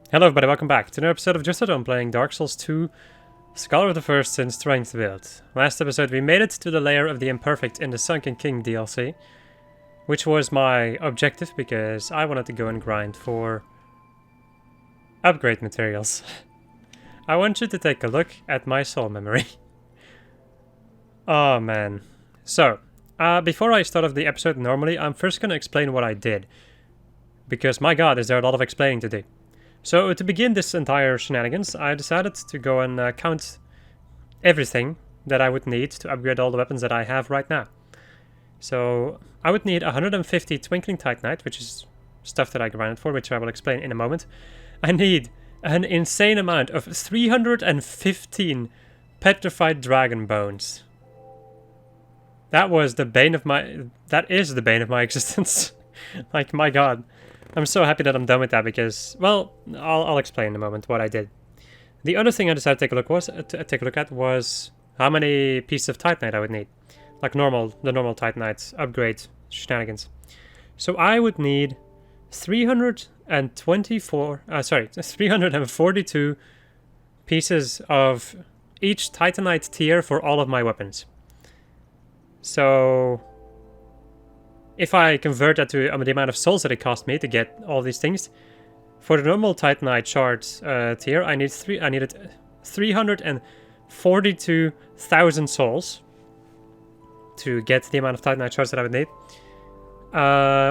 Hello everybody, welcome back to another episode of Just at Home playing Dark Souls 2 Scholar of the First Sin Strength build. Last episode we made it to the lair of the Imperfect in the Sunken King DLC, which was my objective because I wanted to go and grind for upgrade materials. I want you to take a look at my soul memory. Oh man. So, before I start off the episode normally, I'm first going to explain what I did. Because my god, is there a lot of explaining to do. So to begin this entire shenanigans, I decided to go and count everything that I would need to upgrade all the weapons that I have right now. So I would need 150 Twinkling Titanite, which is stuff that I grinded for, which I will explain in a moment. I need an insane amount of 315 Petrified Dragon Bones. That is the bane of my existence. Like, my god. I'm so happy that I'm done with that because, well, I'll explain in a moment what I did. The other thing I decided to take a look at was how many pieces of Titanite I would need. Like the normal Titanite upgrade shenanigans. So I would need 342 pieces of each Titanite tier for all of my weapons. So if I convert that to the amount of souls that it cost me to get all these things, for the normal Titanite shard tier, I needed 342,000 souls to get the amount of Titanite shards that I would need.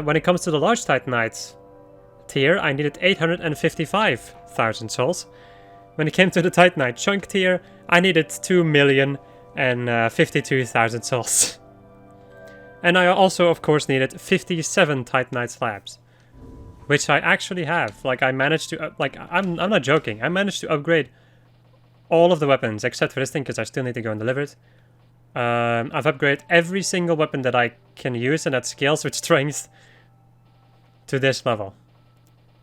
When it comes to the large Titanite tier, I needed 855,000 souls. When it came to the Titanite chunk tier, I needed 2,052,000 souls. And I also, of course, needed 57 Titanite slabs, which I actually have. Like, I managed to, I'm not joking. I managed to upgrade all of the weapons except for this thing because I still need to go and deliver it. I've upgraded every single weapon that I can use and that scales with strength to this level.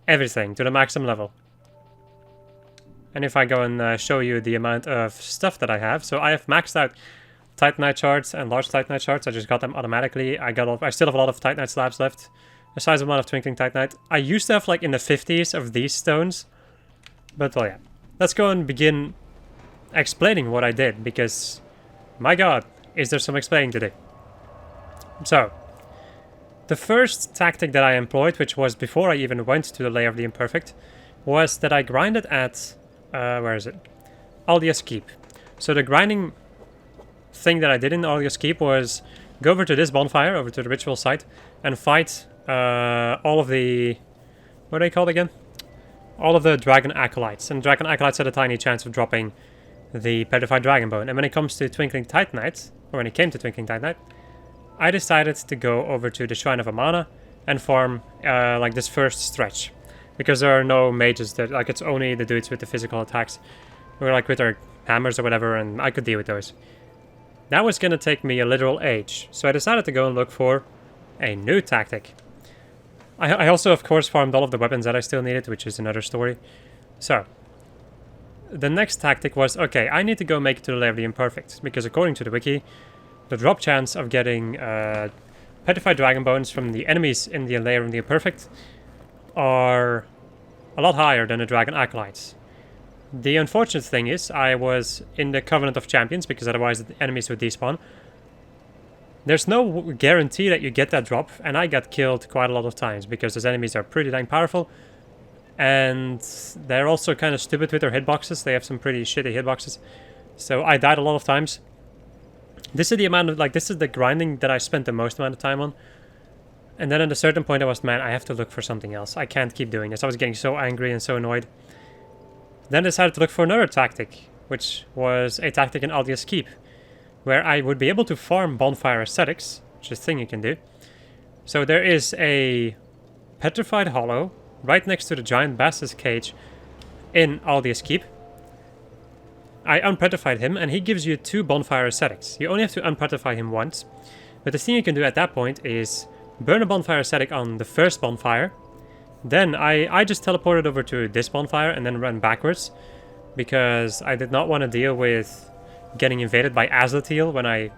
Everything to the maximum level. And if I go and show you the amount of stuff that I have, so I have maxed out Titanite shards and large Titanite shards. I just got them automatically. I still have a lot of Titanite slabs left. A sizable amount of Twinkling Titanite. I used to have like in the 50s of these stones. But well, yeah. Let's go and begin explaining what I did. Because, my god, is there some explaining to do. So, the first tactic that I employed, which was before I even went to the lair of the Imperfect, was that I grinded at, where is it? Aldia's Keep. So the grinding thing that I did in Aldia's Keep was go over to this bonfire, over to the ritual site, and fight all of the, what are they called again? All of the dragon acolytes. And dragon acolytes had a tiny chance of dropping the petrified dragon bone. And when it comes to Twinkling Titanite, or when it came to Twinkling Titanite, I decided to go over to the Shrine of Elana and farm like this first stretch. Because there are no mages that, like, it's only the dudes with the physical attacks, or like with their hammers or whatever, and I could deal with those. That was going to take me a literal age, so I decided to go and look for a new tactic. I also, of course, farmed all of the weapons that I still needed, which is another story. So, the next tactic was, okay, I need to go make it to the lair of the Imperfect, because according to the wiki, the drop chance of getting petrified dragon bones from the enemies in the lair of the Imperfect are a lot higher than the dragon acolytes. The unfortunate thing is, I was in the Covenant of Champions, because otherwise the enemies would despawn. There's no guarantee that you get that drop, and I got killed quite a lot of times, because those enemies are pretty dang powerful. And they're also kind of stupid with their hitboxes. They have some pretty shitty hitboxes. So I died a lot of times. This is the amount of, this is the grinding that I spent the most amount of time on. And then at a certain point I was, man, I have to look for something else. I can't keep doing this. I was getting so angry and so annoyed. Then I decided to look for another tactic, which was a tactic in Aldia's Keep, where I would be able to farm bonfire ascetics, which is a thing you can do. So there is a petrified hollow right next to the giant Bassus cage in Aldia's Keep. I unpetrified him, and he gives you 2 bonfire ascetics. You only have to unpetrify him once, but the thing you can do at that point is burn a bonfire ascetic on the first bonfire. Then I just teleported over to this bonfire and then ran backwards, because I did not want to deal with getting invaded by Azlatil when I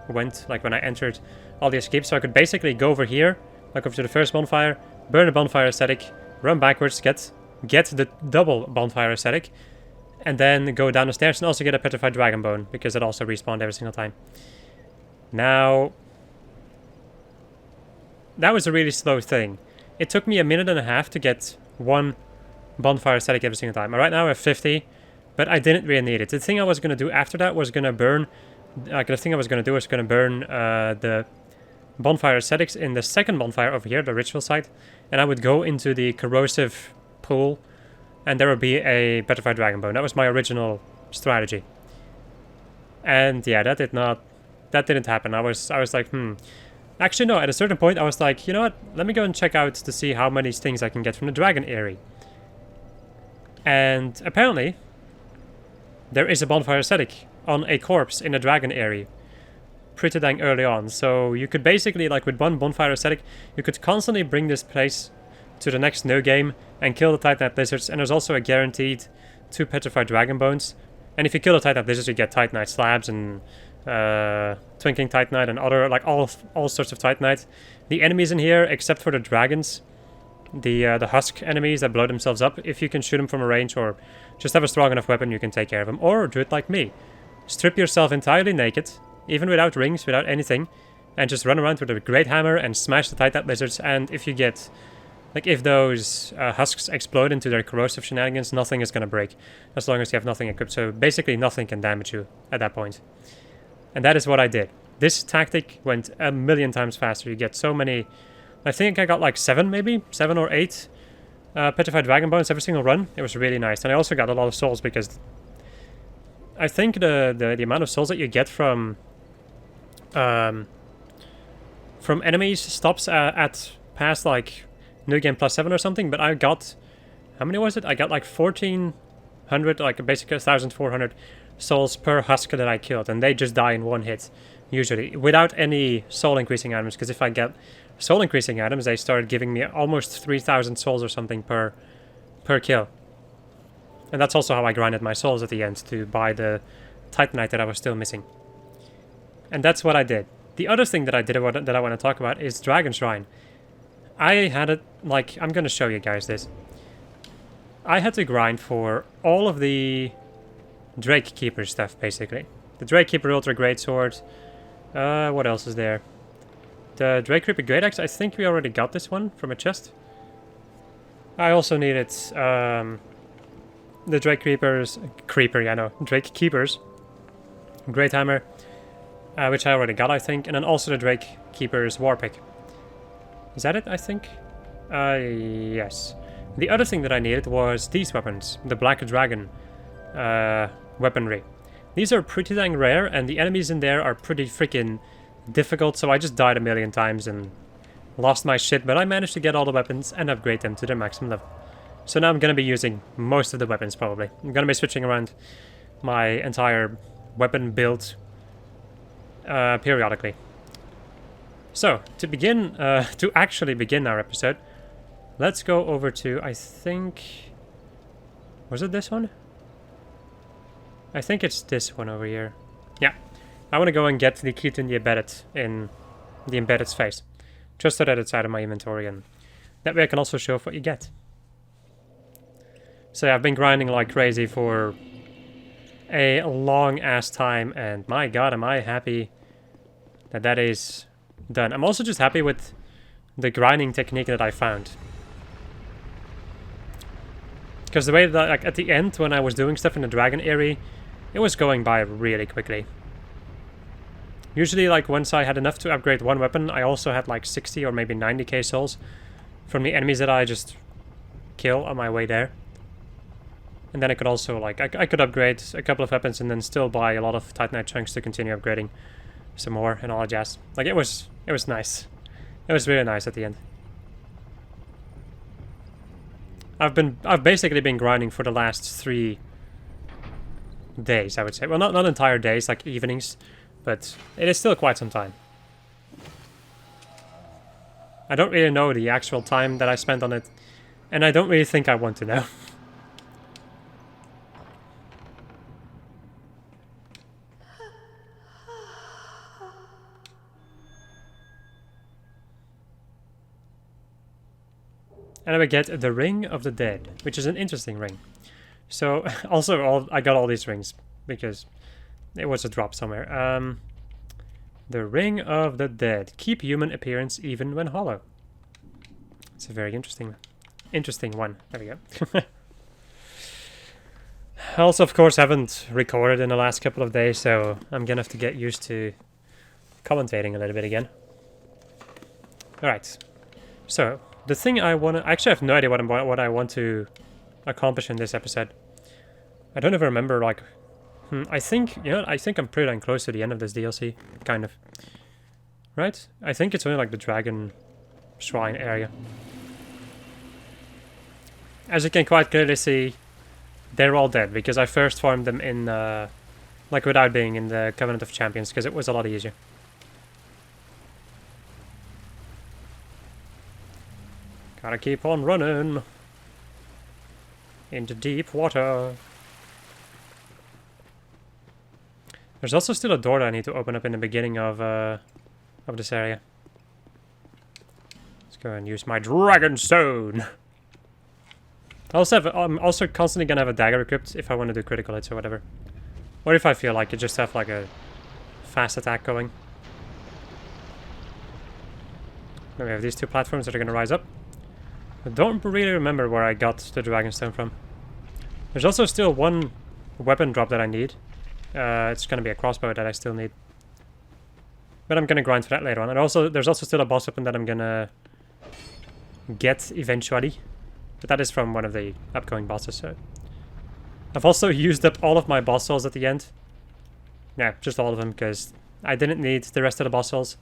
entered Aldia's Keep. So I could basically go over here, like over to the first bonfire, burn a bonfire ascetic, run backwards, get get the double bonfire aesthetic, and then go down the stairs and also get a petrified dragon bone, because it also respawned every single time. Now, that was a really slow thing. It took me a minute and a half to get one bonfire aesthetic every single time. Right now I have 50, but I didn't really need it. The thing I was going to do after that was going to burn, the bonfire aesthetics in the second bonfire over here, the ritual site, and I would go into the corrosive pool, and there would be a petrified dragon bone. That was my original strategy. And yeah, that didn't happen. I was like, Actually, no, at a certain point I was like, you know what, let me go and check out to see how many things I can get from the dragon eyrie. And apparently, there is a bonfire aesthetic on a corpse in a dragon eyrie pretty dang early on. So you could basically, like with one bonfire aesthetic, you could constantly bring this place to the next no game and kill the Titanite lizards. And there's also a guaranteed 2 petrified dragon bones. And if you kill the Titanite lizards, you get Titanite slabs and twinkling Titanite and other, like all sorts of Titanite. The enemies in here, except for the dragons, the husk enemies that blow themselves up, if you can shoot them from a range or just have a strong enough weapon, you can take care of them. Or do it like me. Strip yourself entirely naked, even without rings, without anything, and just run around with a great hammer and smash the Titanite lizards. And if you get, like, if those husks explode into their corrosive shenanigans, nothing is going to break, as long as you have nothing equipped. So basically nothing can damage you at that point. And that is what I did. This tactic went a million times faster. You get so many, I think I got like 7 or 8 petrified dragon bones every single run. It was really nice. And I also got a lot of souls, because I think the amount of souls that you get from enemies stops at past like New Game plus 7 or something. But I got, how many was it? I got like 1,400, like basically 1,400 souls per husk that I killed, and they just die in one hit, usually, without any soul increasing items, because if I get soul increasing items, they started giving me almost 3,000 souls or something per kill. And that's also how I grinded my souls at the end, to buy the Titanite that I was still missing. And that's what I did. The other thing that I did that I want to talk about is Dragon Shrine. I had it, like, I'm going to show you guys this. I had to grind for all of the Drake Keeper stuff, basically. The Drake Keeper Ultra Great Sword. What else is there? The Drake Creeper Great Axe, I think we already got this one from a chest. I also needed the Drake Keepers Great Hammer, which I already got, I think, and then also the Drake Keeper's War Pick. Is that it, I think? Yes. The other thing that I needed was these weapons, the Black Dragon weaponry. These are pretty dang rare, and the enemies in there are pretty freaking difficult, so I just died a million times and lost my shit, but I managed to get all the weapons and upgrade them to their maximum level. So now I'm going to be using most of the weapons, probably. I'm going to be switching around my entire weapon build periodically. So, to begin, to actually begin our episode, let's go over to, I think, was it this one? I think it's this one over here. Yeah, I want to go and get the key to the embedded in the embedded's face, just so that it's out of my inventory, and that way I can also show off what you get. So yeah, I've been grinding like crazy for a long ass time, and my god, am I happy that that is done. I'm also just happy with the grinding technique that I found. Because the way that, like, at the end, when I was doing stuff in the dragon area, it was going by really quickly. Usually, like, once I had enough to upgrade one weapon, I also had like 60 or maybe 90k souls from the enemies that I just kill on my way there. And then I could also, like, I could upgrade a couple of weapons and then still buy a lot of Titanite chunks to continue upgrading some more and all that jazz. Like, it was nice. It was really nice at the end. I've basically been grinding for the last 3 days, I would say. Well, not entire days, like evenings, but it is still quite some time. I don't really know the actual time that I spent on it, and I don't really think I want to know. And then we get the Ring of the Dead, which is an interesting ring. So, also, I got all these rings because it was a drop somewhere. The Ring of the Dead. Keep human appearance even when hollow. It's a very interesting one. There we go. I also, of course, haven't recorded in the last couple of days, so I'm gonna have to get used to commentating a little bit again. Alright. So, the thing I want to... I actually have no idea what I want to accomplish in this episode. I don't even remember, like... I think, you know, I think I'm pretty damn close to the end of this DLC, kind of. Right? I think it's only like the dragon shrine area. As you can quite clearly see, they're all dead, because I first farmed them in, like without being in the Covenant of Champions, because it was a lot easier. Gotta keep on running. Into deep water. There's also still a door that I need to open up in the beginning of this area. Let's go and use my Dragon Stone. I'm also constantly gonna have a dagger equipped if I want to do critical hits or whatever. Or if I feel like it, just have like a fast attack going. Then we have these two platforms that are gonna rise up. I don't really remember where I got the Dragon Stone from. There's also still one weapon drop that I need. It's going to be a crossbow that I still need. But I'm going to grind for that later on. And also, there's also still a boss weapon that I'm going to get eventually. But that is from one of the upcoming bosses. So I've also used up all of my boss souls at the end. Yeah, just all of them, because I didn't need the rest of the boss souls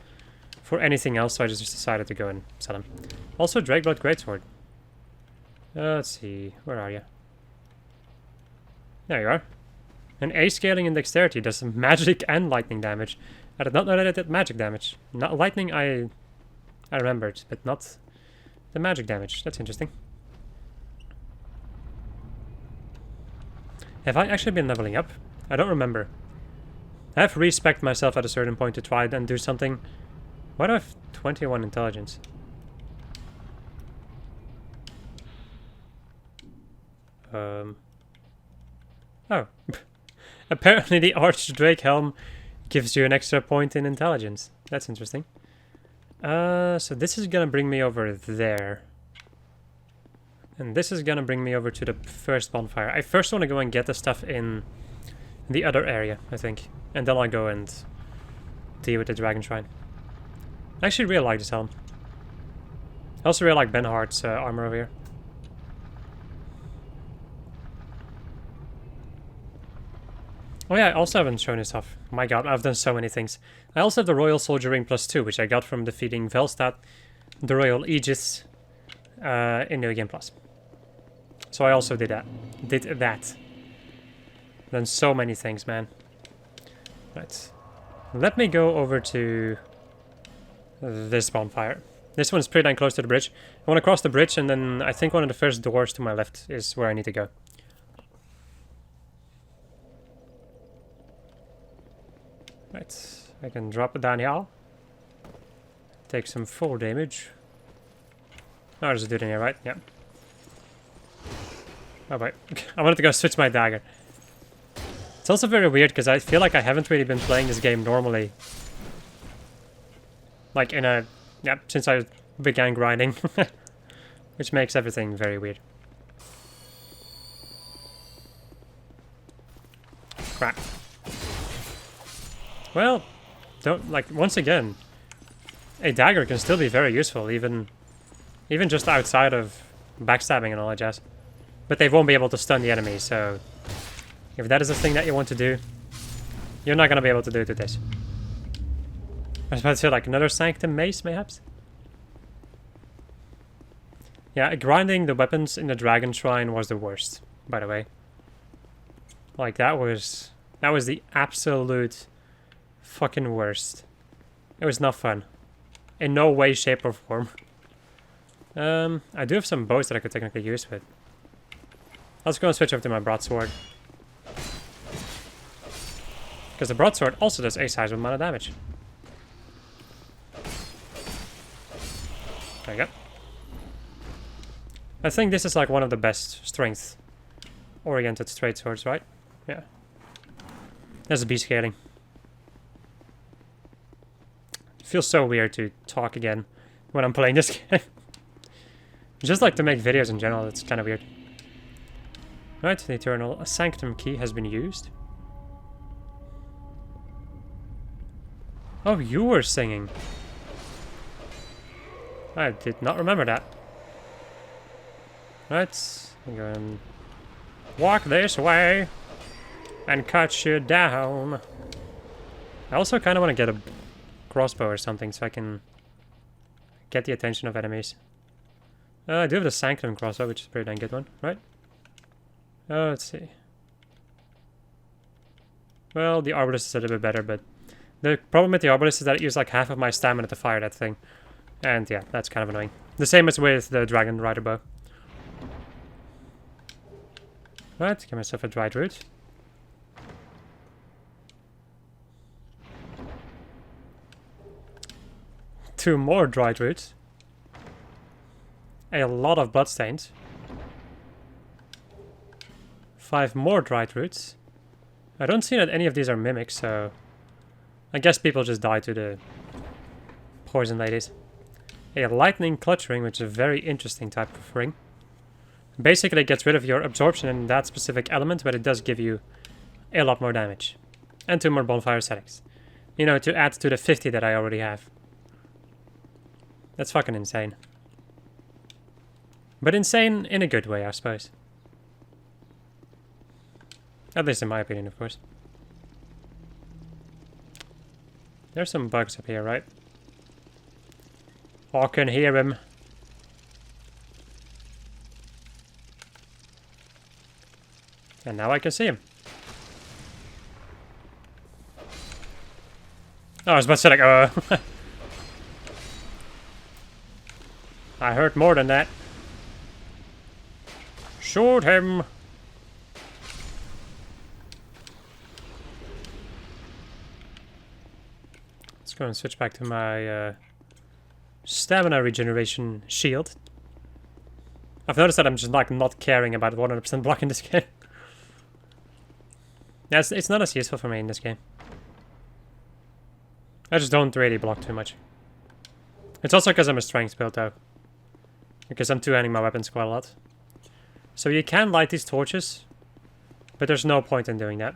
for anything else, so I just decided to go and sell them. Also, Drakeblood Greatsword. Let's see, where are you? There you are. An A scaling in dexterity does magic and lightning damage. I did not know that it did magic damage. Not lightning, I remembered, but not the magic damage. That's interesting. Have I actually been leveling up? I don't remember. I have respect myself at a certain point to try and do something. Why do I have 21 intelligence? Oh. Apparently the Archdrake Helm gives you an extra point in intelligence. That's interesting. So this is gonna bring me over there. And this is gonna bring me over to the first bonfire. I first want to go and get the stuff in the other area, I think. And then I'll go and deal with the Dragon Shrine. I actually really like this helm. I also really like Benhart's armor over here. Oh yeah, I also haven't shown this off. My god, I've done so many things. I also have the Royal Soldier Ring +2, which I got from defeating Velstad, the Royal Aegis, in New Game Plus. So I also did that. Done so many things, man. Right. Let me go over to this bonfire. This one's pretty damn close to the bridge. I want to cross the bridge, and then I think one of the first doors to my left is where I need to go. Right, I can drop it down here. Take some full damage. Oh, there's a dude in here, right? Yeah. Oh, wait. I wanted to go switch my dagger. It's also very weird, because I feel like I haven't really been playing this game normally. Like in a... yeah, since I began grinding. Which makes everything very weird. Crap. Well, don't, like, once again, a dagger can still be very useful, even just outside of backstabbing and all that jazz. But they won't be able to stun the enemy, so if that is the thing that you want to do, you're not going to be able to do it with this. I was about to say, like, another Sanctum Mace, mayhaps? Yeah, grinding the weapons in the Dragon Shrine was the worst, by the way. Like, that was the absolute fucking worst. It was not fun. In no way, shape, or form. I do have some bows that I could technically use, but let's go and switch over to my broadsword. Because the broadsword also does a sizable amount of damage. There you go. I think this is like one of the best strength-oriented straight swords, right? Yeah. There's a B scaling. It feels so weird to talk again when I'm playing this game. Just like to make videos in general, it's kind of weird. Right, the Eternal Sanctum key has been used. Oh, you were singing. I did not remember that. Right, I'm going to walk this way and cut you down. I also kind of want to get a crossbow or something so I can get the attention of enemies. I do have the Sanctum crossbow, which is a pretty dang good one, right? Oh, let's see. Well, the Arbalist is a little bit better, but the problem with the Arbalist is that it uses like half of my stamina to fire that thing. And yeah, that's kind of annoying. The same as with the Dragon Rider bow. Right, get myself a dried root. Two more dried roots. A lot of bloodstains. 5 more dried roots. I don't see that any of these are mimics, so I guess people just die to the poison ladies. A lightning clutch ring, which is a very interesting type of ring. Basically it gets rid of your absorption in that specific element, but it does give you a lot more damage. And 2 more bonfire settings. You know, to add to the 50 that I already have. That's fucking insane. But insane in a good way, I suppose. At least in my opinion, of course. There's some bugs up here, right? I can hear him. And now I can see him. Oh, I was about to say like, I heard more than that. Shoot him! Let's go and switch back to my stamina regeneration shield. I've noticed that I'm just like not caring about 100% block in this game. Yeah, it's not as useful for me in this game. I just don't really block too much. It's also because I'm a strength build though. Because I'm two-handing my weapons quite a lot. So you can light these torches, but there's no point in doing that.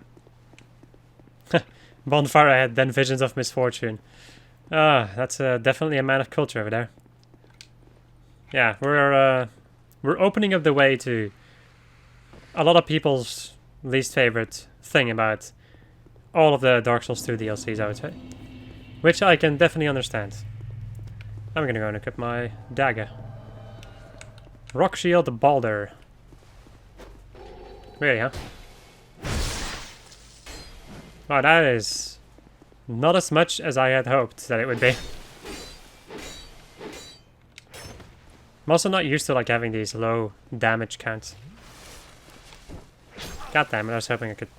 Bonfire ahead, then visions of misfortune. Ah, that's definitely a man of culture over there. Yeah, we're opening up the way to a lot of people's least favorite thing about all of the Dark Souls 2 DLCs, I would say. Which I can definitely understand. I'm gonna go and equip my dagger. Rock Shield Balder. Really, huh? Wow, that is not as much as I had hoped that it would be. I'm also not used to like having these low damage counts. God damn it, I was hoping I could...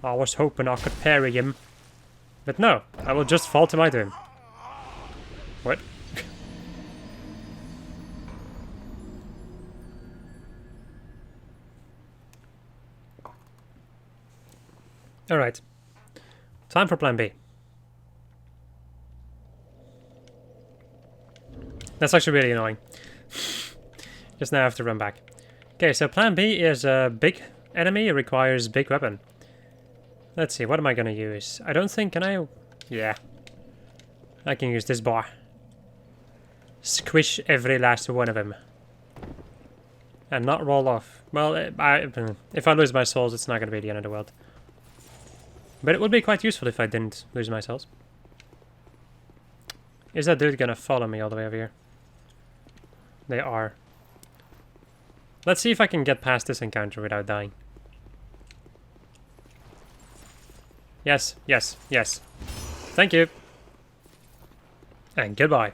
I was hoping I could parry him. But no, I will just fall to my doom. What? Alright. Time for plan B. That's actually really annoying. Just now I have to run back. Okay, so plan B is a big enemy. It requires big weapon. Let's see, what am I gonna use? I don't think, can I? Yeah. I can use this bar. Squish every last one of them. And not roll off. Well, if I lose my souls, it's not gonna be the end of the world. But it would be quite useful if I didn't lose my souls. Is that dude gonna follow me all the way over here? They are. Let's see if I can get past this encounter without dying. Yes, yes, yes. Thank you. And goodbye.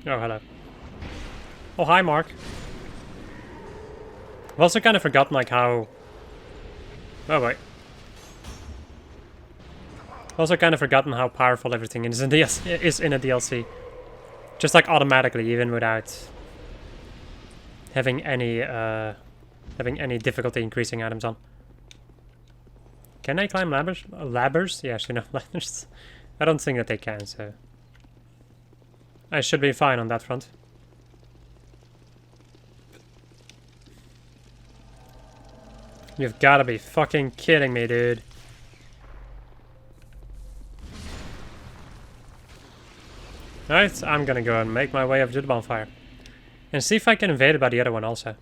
Oh, hello. Oh, hi, Mark. I've also kind of forgotten, like, how... Oh, wait. Also kind of forgotten how powerful everything is in a DLC. Just like automatically, even without having any difficulty increasing items on. Can they climb ladders? Ladders? Yeah, actually no, ladders. I don't think that they can, so I should be fine on that front. You've gotta be fucking kidding me, dude. Alright, I'm gonna go and make my way up to the bonfire. And see if I can invade it by the other one also.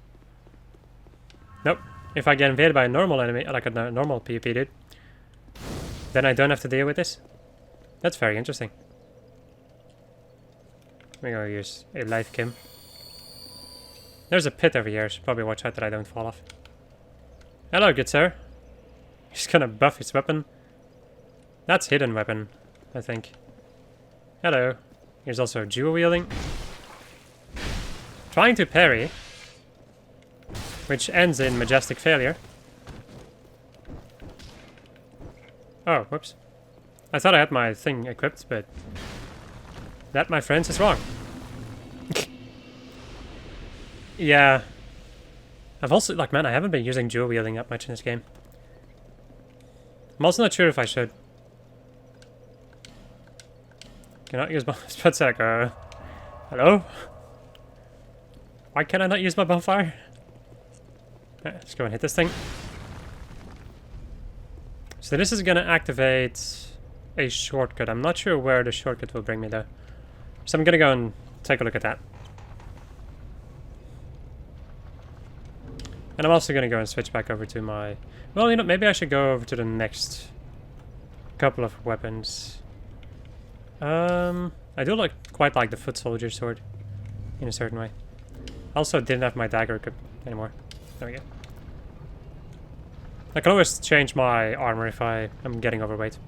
Nope. If I get invaded by a normal enemy, like a normal PvP dude, then I don't have to deal with this. That's very interesting. We're gonna use a life kim. There's a pit over here, so probably watch out that I don't fall off. Hello, good sir. He's gonna buff his weapon. That's hidden weapon, I think. Hello. Here's also dual wielding. Trying to parry, which ends in majestic failure. Oh, whoops. I thought I had my thing equipped, but that, my friends, is wrong. Yeah. I've also, like, man, I haven't been using dual wielding that much in this game. I'm also not sure if I should. Cannot use my spot sec. Hello? Why can I not use my bonfire? Right, let's go and hit this thing. So this is gonna activate a shortcut. I'm not sure where the shortcut will bring me though. So I'm gonna go and take a look at that. And I'm also gonna go and switch back over to my... Well, you know, maybe I should go over to the next couple of weapons. I do quite like the foot soldier sword in a certain way. Also didn't have my dagger equipped anymore. There we go. I can always change my armor if I'm getting overweight.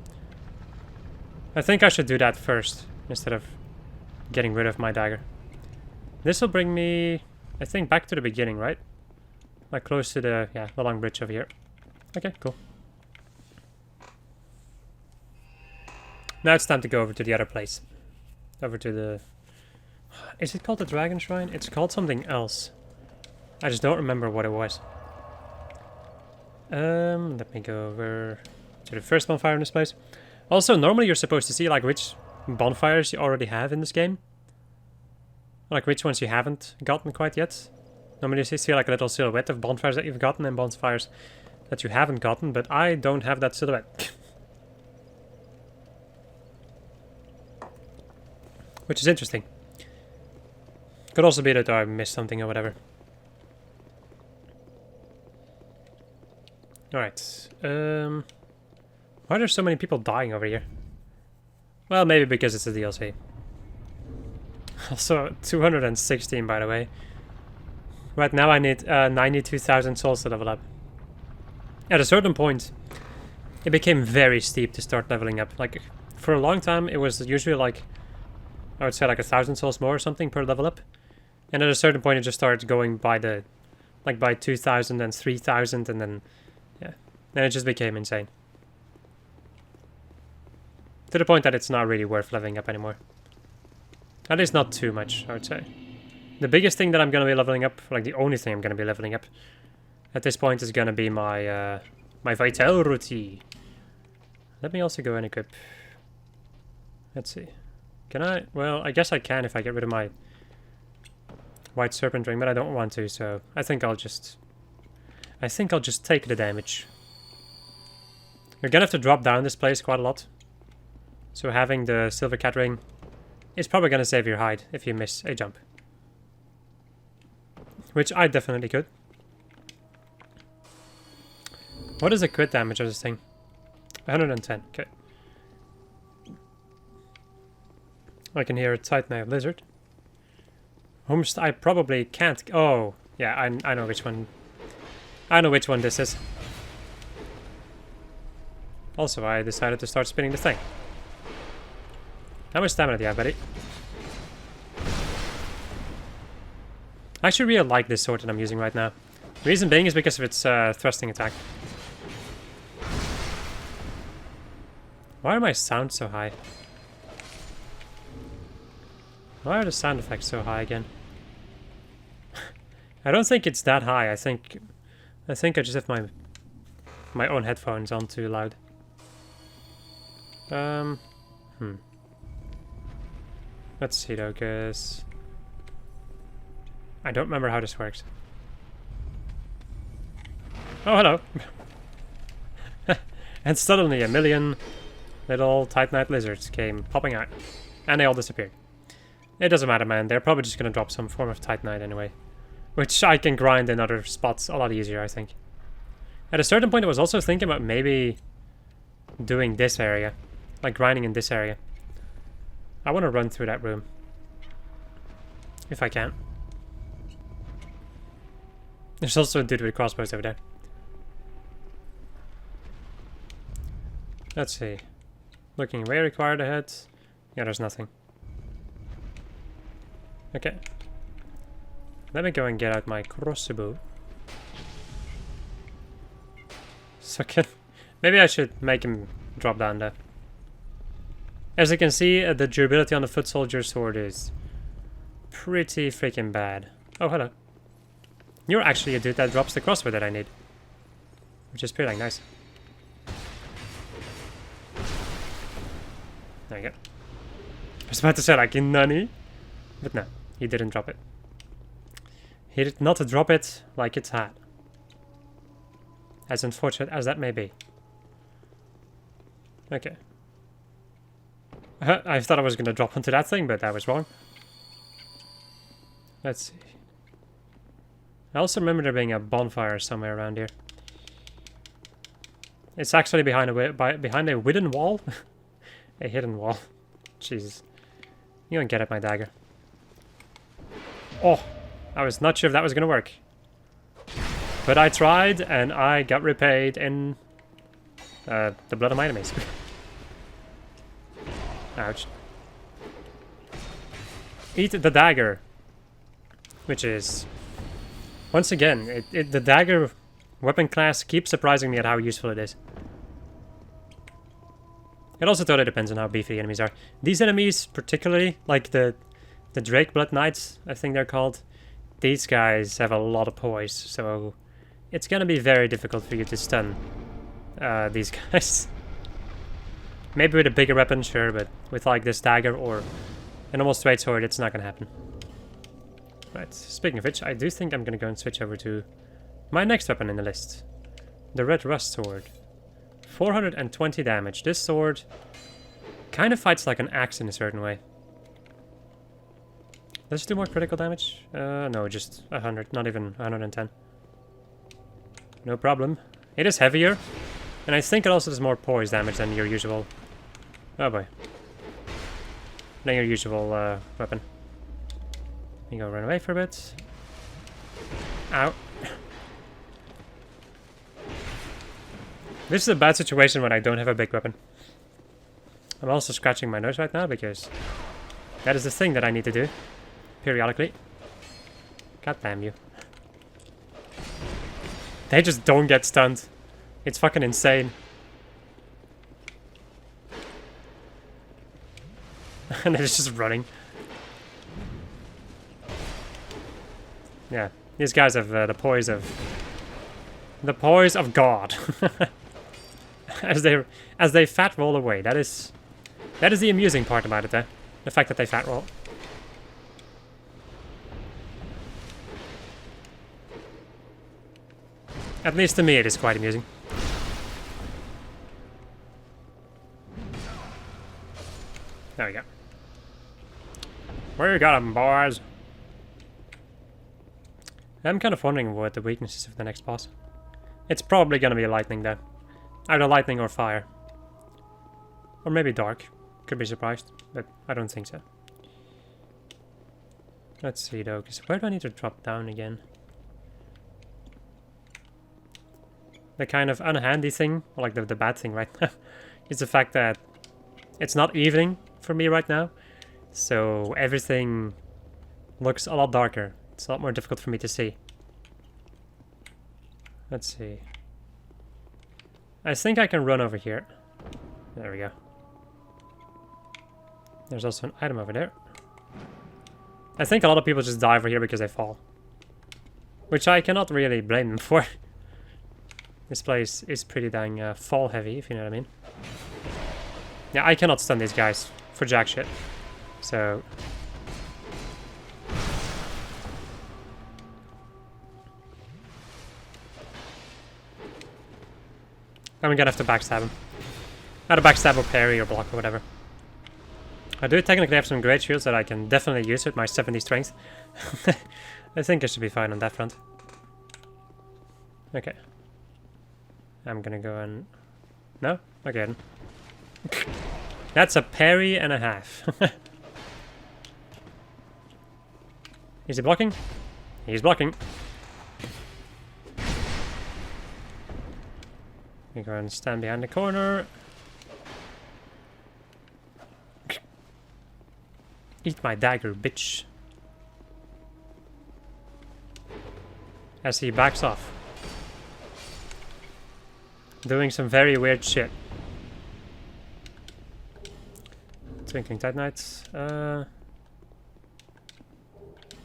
I think I should do that first instead of getting rid of my dagger. This will bring me, I think, back to the beginning, right? Like close to the long bridge over here. Okay, cool. Now it's time to go over to the other place. Over to the... Is it called the Dragon Shrine? It's called something else. I just don't remember what it was. Let me go over to the first bonfire in this place. Also, normally you're supposed to see like which bonfires you already have in this game. Like which ones you haven't gotten quite yet. Normally you see like a little silhouette of bonfires that you've gotten and bonfires that you haven't gotten, but I don't have that silhouette. Which is interesting. Could also be that I missed something or whatever. Alright. Why are there so many people dying over here? Well, maybe because it's a DLC. Also, 216 by the way. Right now I need 92,000 souls to level up. At a certain point, it became very steep to start leveling up. Like, for a long time it was usually like, I would say like 1,000 souls more or something per level up. And at a certain point it just started going by the, like by 2,000 and 3,000 and then, yeah. Then it just became insane. To the point that it's not really worth leveling up anymore. At least not too much, I would say. The biggest thing that I'm going to be leveling up, like the only thing I'm going to be leveling up at this point is going to be my my vitality. Let me also go and equip. Let's see. Can I? Well, I guess I can if I get rid of my white serpent ring, but I don't want to, so I think I'll just take the damage. You're gonna have to drop down this place quite a lot. So having the silver cat ring is probably gonna save your hide if you miss a jump. Which I definitely could. What is the crit damage of this thing? 110, okay. I can hear a Titanite lizard. I probably can't. Oh, yeah, I know which one. I know which one this is. Also, I decided to start spinning the thing. How much stamina do you have, buddy? I actually really like this sword that I'm using right now. Reason being is because of its thrusting attack. Why are my sounds so high? Why are the sound effects so high again? I don't think it's that high. I think I just have my own headphones on too loud. Let's see though, cause I don't remember how this works. Oh, hello. And suddenly a million little Titanite lizards came popping out. And they all disappeared. It doesn't matter, man. They're probably just gonna drop some form of Titanite anyway. Which I can grind in other spots a lot easier, I think. At a certain point I was also thinking about maybe doing this area. Like grinding in this area. I want to run through that room. If I can. There's also a dude with crossbows over there. Let's see. Looking way required ahead. Yeah, there's nothing. Okay. Let me go and get out my crossbow. So maybe I should make him drop down there. As you can see, the durability on the foot soldier sword is pretty freaking bad. Oh, hello. You're actually a dude that drops the crossbow that I need. Which is pretty nice. There you go. I was about to say like in nani. But no, he didn't drop it. He did not drop it like it's had. As unfortunate as that may be. Okay. I thought I was going to drop onto that thing, but I was wrong. Let's see. I also remember there being a bonfire somewhere around here. It's actually behind a wooden wall. A hidden wall. Jesus. You don't get at my dagger. Oh, I was not sure if that was going to work. But I tried, and I got repaid in the blood of my enemies. Ouch. Eat the dagger. Which is... Once again, the dagger weapon class keeps surprising me at how useful it is. It also totally depends on how beefy enemies are. These enemies, particularly, like the Drake Blood Knights, I think they're called, these guys have a lot of poise, so it's gonna be very difficult for you to stun these guys. Maybe with a bigger weapon, sure, but with like this dagger or a normal straight sword, it's not gonna happen. Right, speaking of which, I do think I'm gonna go and switch over to my next weapon in the list. The Red Rust Sword. 420 damage. This sword kind of fights like an axe in a certain way. Does it do more critical damage? No, just 100, not even 110. No problem. It is heavier, and I think it also does more poise damage than your usual... Oh boy. Than your usual weapon. You go run away for a bit. Ow. This is a bad situation when I don't have a big weapon. I'm also scratching my nose right now because that is the thing that I need to do periodically. God damn you. They just don't get stunned. It's fucking insane. And they're just running. Yeah, these guys have the poise of God. as they fat roll away. That is the amusing part about it, there. The fact that they fat roll. At least to me, it is quite amusing. There we go. We got 'em, boys. I'm kind of wondering what the weakness is of the next boss. It's probably gonna be lightning, though. Either lightning or fire. Or maybe dark. Could be surprised, but I don't think so. Let's see, though, because where do I need to drop down again? The kind of unhandy thing, or like the bad thing right now, is the fact that it's not evening for me right now. So everything looks a lot darker. It's a lot more difficult for me to see. Let's see. I think I can run over here. There we go. There's also an item over there. I think a lot of people just die over here because they fall. Which I cannot really blame them for. This place is pretty dang fall heavy, if you know what I mean. Yeah, I cannot stun these guys for jack shit. So... I'm gonna have to backstab him. Either backstab or parry or block or whatever. I do technically have some great shields that I can definitely use with my 70 strength. I think I should be fine on that front. Okay. I'm gonna go and... No? Okay then. That's a parry and a half. Is he blocking? He's blocking. We go and stand behind the corner. Eat my dagger, bitch. As he backs off. Doing some very weird shit. Twinkling Titanites.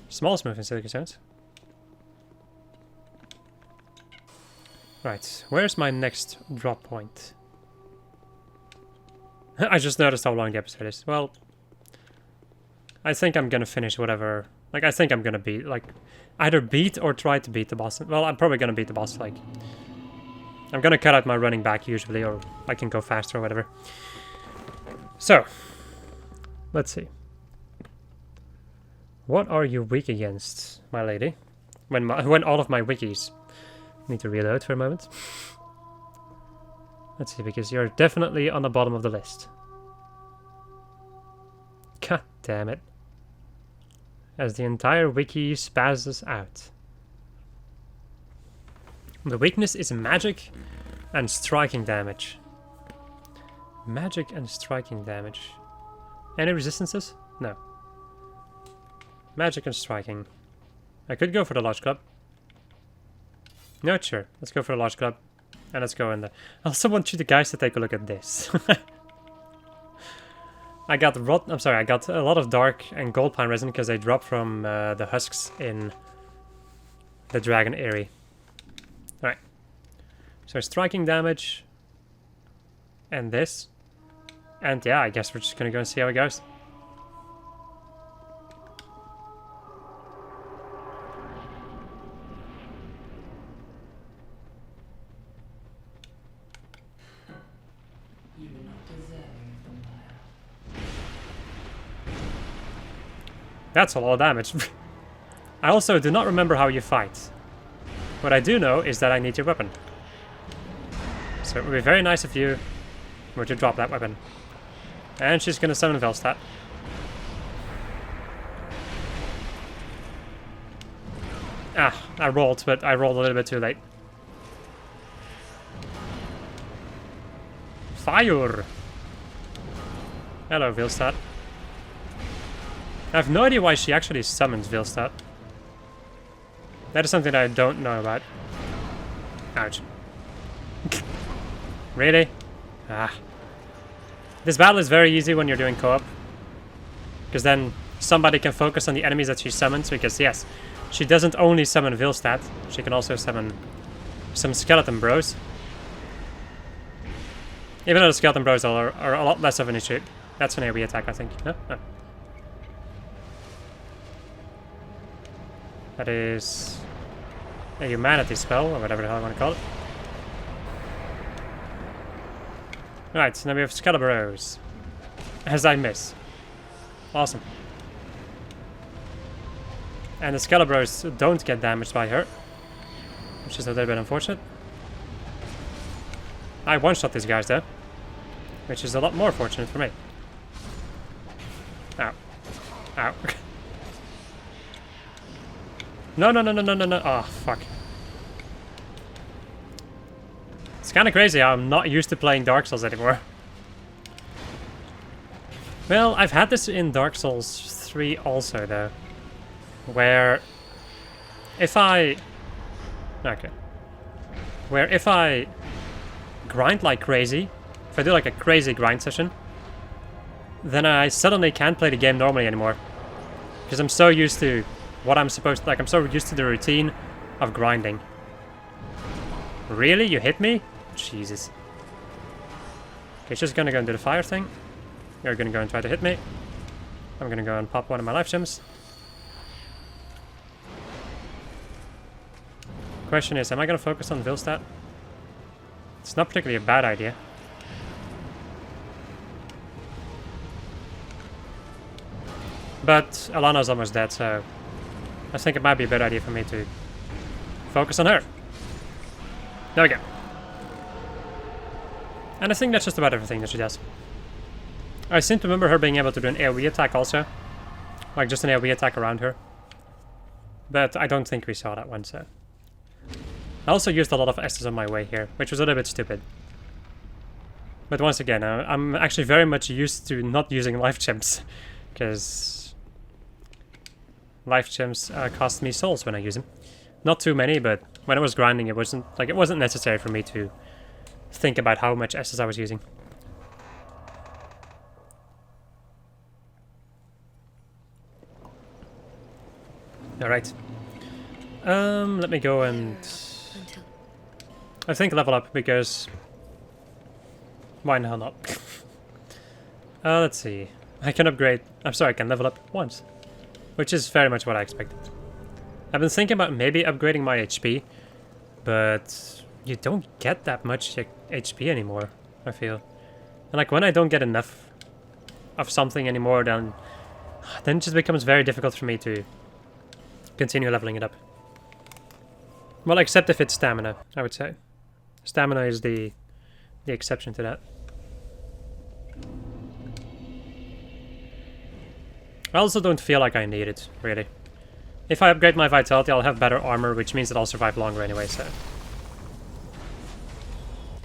Small smooth in Silicon Stones. Right, where's my next drop point? I just noticed how long the episode is. Well, I think I'm gonna finish whatever... Like, I think I'm gonna beat, like... Either beat or try to beat the boss. Well, I'm probably gonna beat the boss, like... I'm gonna cut out my running back usually, or I can go faster or whatever. So, let's see. What are you weak against, my lady? When all of my wikis... Need to reload for a moment. Let's see, because you're definitely on the bottom of the list. God damn it. As the entire wiki spazzes out. The weakness is magic and striking damage. Magic and striking damage. Any resistances? No. Magic and striking. I could go for the large club. No, sure. Let's go for the large club. And let's go in there. I also want you guys to take a look at this. I got I got a lot of dark and gold pine resin because they drop from the husks in the dragon Eyrie. Alright. So striking damage. And this. And yeah, I guess we're just gonna go and see how it goes. That's a lot of damage. I also do not remember how you fight. What I do know is that I need your weapon. So it would be very nice if you were to drop that weapon. And she's gonna summon Velstadt. Ah, I rolled, but I rolled a little bit too late. Fire! Hello, Velstadt. I have no idea why she actually summons Velstadt. That is something that I don't know about. Ouch. Really? Ah. This battle is very easy when you're doing co-op. Because then somebody can focus on the enemies that she summons. Because yes, she doesn't only summon Velstadt. She can also summon some skeleton bros. Even though the skeleton bros are a lot less of an issue. That's an AoE attack, I think. No? No. That is a humanity spell, or whatever the hell I want to call it. Right, so now we have Skelebros. As I miss. Awesome. And the Skelebros don't get damaged by her. Which is a little bit unfortunate. I one-shot these guys though. Which is a lot more fortunate for me. Ow. Ow. No, no, no, no, no, no, no. Oh, fuck. It's kind of crazy how I'm not used to playing Dark Souls anymore. Well, I've had this in Dark Souls 3 also, though. Where if I... Okay. Where if I grind like crazy, if I do like a crazy grind session, then I suddenly can't play the game normally anymore. Because I'm so used to what I'm supposed to, like, I'm so used to the routine of grinding. Really? You hit me? Jesus. Okay, just gonna go and do the fire thing. You're gonna go and try to hit me. I'm gonna go and pop one of my life gems. Question is, am I gonna focus on Vilstat? It's not particularly a bad idea. But Elana's almost dead, so I think it might be a better idea for me to focus on her. There we go. And I think that's just about everything that she does. I seem to remember her being able to do an AoE attack also. Like just an AoE attack around her. But I don't think we saw that one, so. I also used a lot of S's on my way here, which was a little bit stupid. But once again, I'm actually very much used to not using life gems. Because life gems cost me souls when I use them. Not too many, but when I was grinding, it wasn't necessary for me to think about how much S's I was using. Alright. Let me go and I think level up, because why the hell not? Let's see. I can upgrade. I'm sorry, I can level up once, which is very much what I expected. I've been thinking about maybe upgrading my HP, but you don't get that much HP anymore, I feel. And like when I don't get enough of something anymore, then it just becomes very difficult for me to continue leveling it up. Well, except if it's stamina, I would say. Stamina is the exception to that. I also don't feel like I need it, really. If I upgrade my vitality, I'll have better armor, which means that I'll survive longer anyway, so.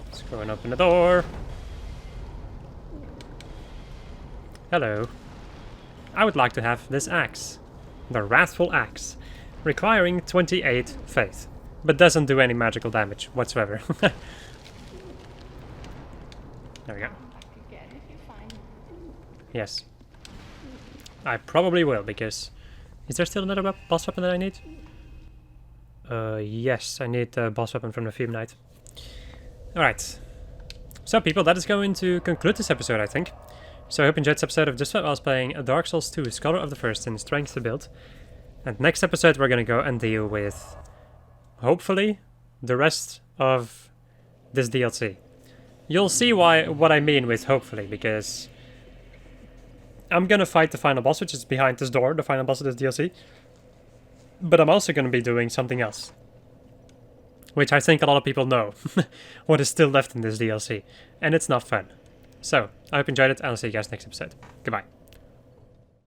Let's go and open the door. Hello. I would like to have this axe. The Wrathful Axe. Requiring 28 faith. But doesn't do any magical damage whatsoever. There we go. Yes. I probably will, because... Is there still another boss weapon that I need? Yes, I need the boss weapon from the Theme Knight. Alright. So people, that is going to conclude this episode, I think. So I hope you enjoyed this episode of Just What I was playing Dark Souls 2, Scholar of the First in Strength to Build. And next episode we're going to go and deal with, hopefully, the rest of this DLC. You'll see what I mean with hopefully, because I'm going to fight the final boss, which is behind this door, the final boss of this DLC. But I'm also going to be doing something else, which I think a lot of people know what is still left in this DLC, and it's not fun. So, I hope you enjoyed it, and I'll see you guys next episode. Goodbye.